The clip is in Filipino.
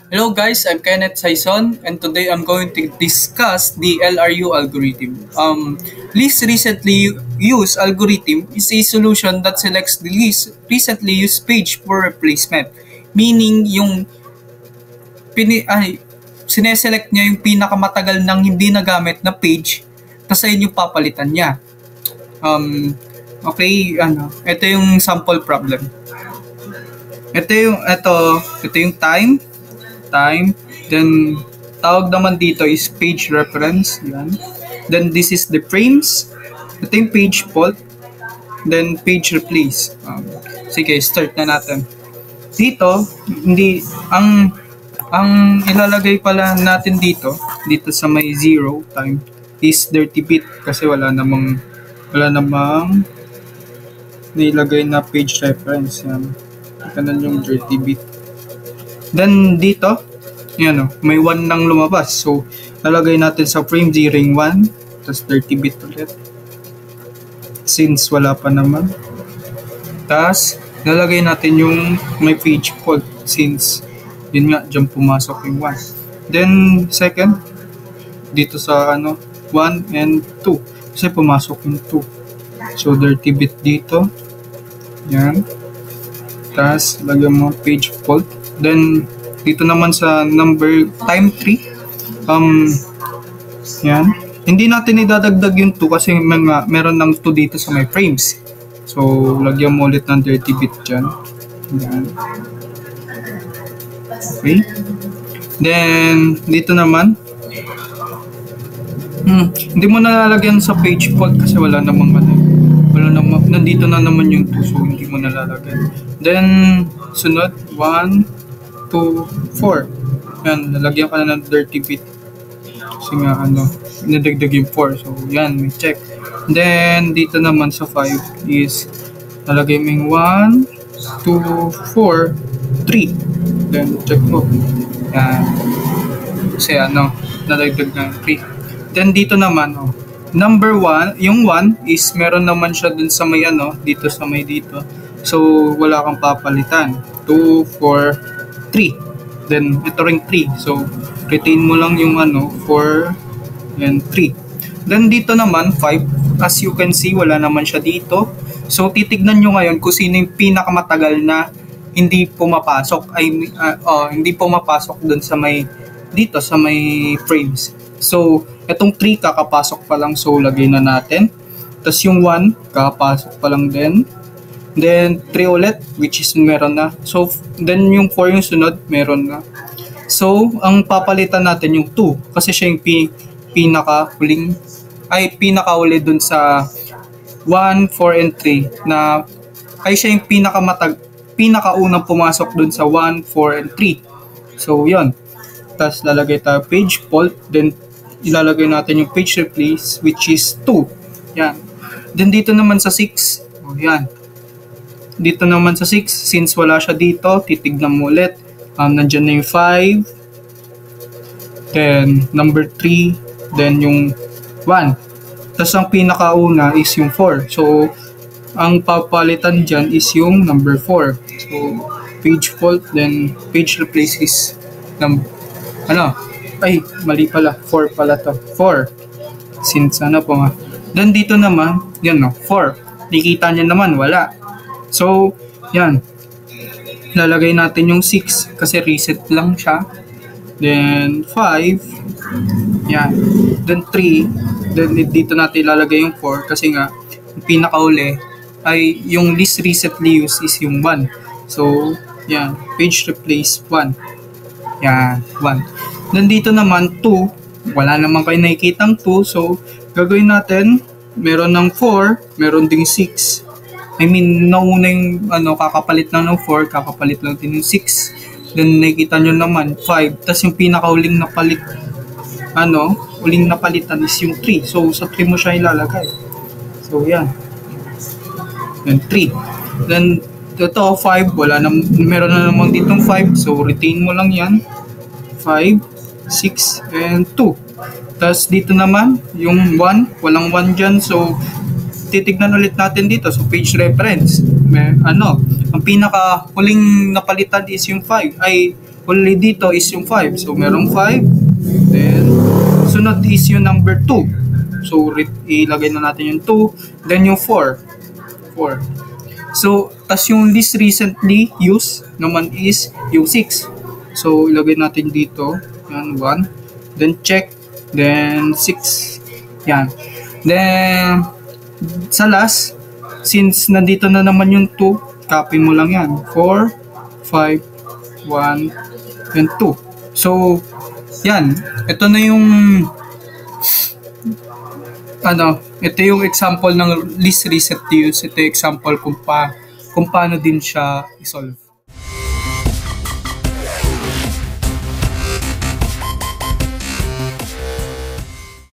Hello guys, I'm Kenneth Saison and today I'm going to discuss the LRU algorithm. Least recently used algorithm is a solution that selects the least recently used page for replacement. Meaning yung sineselect niya yung pinakamatagal nang hindi nagamit na page tapos ayun yung papalitan niya. Ito yung sample problem. Ito yung time, then tawag naman dito is page reference, yan. Then this is the frames, ito yung page fault, then page replace. Sige, start na natin. Dito, hindi, ang ilalagay pala natin dito sa may 0 time is dirty bit kasi wala namang nilagay na page reference, yan. Ganun yung dirty bit. Then dito, may 1 nang lumabas. So, lalagay natin sa frame 0 yung 1, tapos 30 bit ulit. Since wala pa naman. Tapos, lalagay natin yung may page fault. Since, yun nga, dyan pumasok yung 1. Then, second, dito sa 1 and 2. Kasi pumasok yung 2. So, 30 bit dito. Yan. Tapos, lagyan mo page fault. Then, dito naman sa number time 3, yan. Hindi natin idadagdag yung 2 kasi meron ng 2 dito sa may frames. So, lagyan mo ulit ng 30 bit dyan. Yan. Okay. Then, dito naman, hindi mo nalalagyan sa page fault kasi wala namang nandito na naman yung 2, so hindi mo nalalagyan. Then, sunod, 1, 2, 4. Yan, lalagyan ka na ng 30 bit. Kasi nga, nadagdag yung 4. So, yan, may check. Then, dito naman sa 5 is, lalagay mo yung 1, 2, 4, 3. Then, check mo. Yan. Kasi, nadagdag na yung 3. Then, dito naman, number 1, yung 1 is, meron naman siya dun sa may, dito sa may dito. So, wala kang papalitan. 2, 4, 3. Then, ito ring 3. So, retain mo lang yung 4 and 3. Then, dito naman, 5. As you can see, wala naman siya dito. So, titignan nyo ngayon kung sino yung pinakamatagal na hindi pumapasok. Hindi pumapasok dun sa may, dito, sa may frames. So, itong 3 kakapasok pa lang. So, lagay na natin. Tapos, yung 1, kakapasok pa lang din. Then, 3 ulit, which is meron na. So, then yung 4 yung sunod, meron na. So, ang papalitan natin yung 2. Kasi siya yung pinakauli dun sa 1, 4, and 3. Na, siya yung pinakaunang pumasok dun sa 1, 4, and 3. So, yun. Tapos, lalagay tayo page fault. Then, ilalagay natin yung page replace, which is 2. Yan. Then, dito naman sa 6. Yan. Dito naman sa 6, since wala siya dito, titignan mo ulit. Nandyan na yung 5. Then, number 3. Then, yung 1. Tapos, ang pinakauna is yung 4. So, ang papalitan dyan is yung number 4. So, page fault, then page replace is mali pala. 4 pala to. 4. Since Then, dito naman, yan 4. Nakikita nyo naman, wala. So, yan. Lalagay natin yung 6 kasi reset lang siya. Then, 5. Yan. Then, 3. Then, dito natin ilalagay yung 4 kasi nga, yung pinakauli ay yung least recently used is yung 1. So, yan. Page replace 1. Yan. 1. Then, dito naman 2. Wala naman kayo nakikitang 2. So, gagawin natin, meron ng 4, meron ding 6. Nauna yung kakapalit lang ng 4, kakapalit lang din yung 6. Then, nakikita nyo naman, 5. Tapos yung pinakauling napalit, uling napalitan is yung 3. So, sa 3 mo siya ilalagay. So, yan. Then, 3. Then, ito, 5. Meron na naman ditong 5. So, retain mo lang yan. 5, 6, and 2. Tapos, dito naman, yung 1. Walang 1 dyan. So, titignan ulit natin dito sa page reference. Ang pinaka huling napalitan is yung 5 ay Only dito is yung 5. So, merong 5. Then, sunod is yung number 2. So, ilagay na natin yung 2. Then, yung 4. 4. So, tas yung least recently used naman is yung 6. So, ilagay natin dito. Yan, 1. Then, check. Then, 6. Yan. Then, sa last, since nandito na naman yung 2, copy mo lang yan. 4, 5, 1, and 2. So, yan. Ito na yung ito yung example ng least recent use. Ito yung example kung paano din siya i-solve.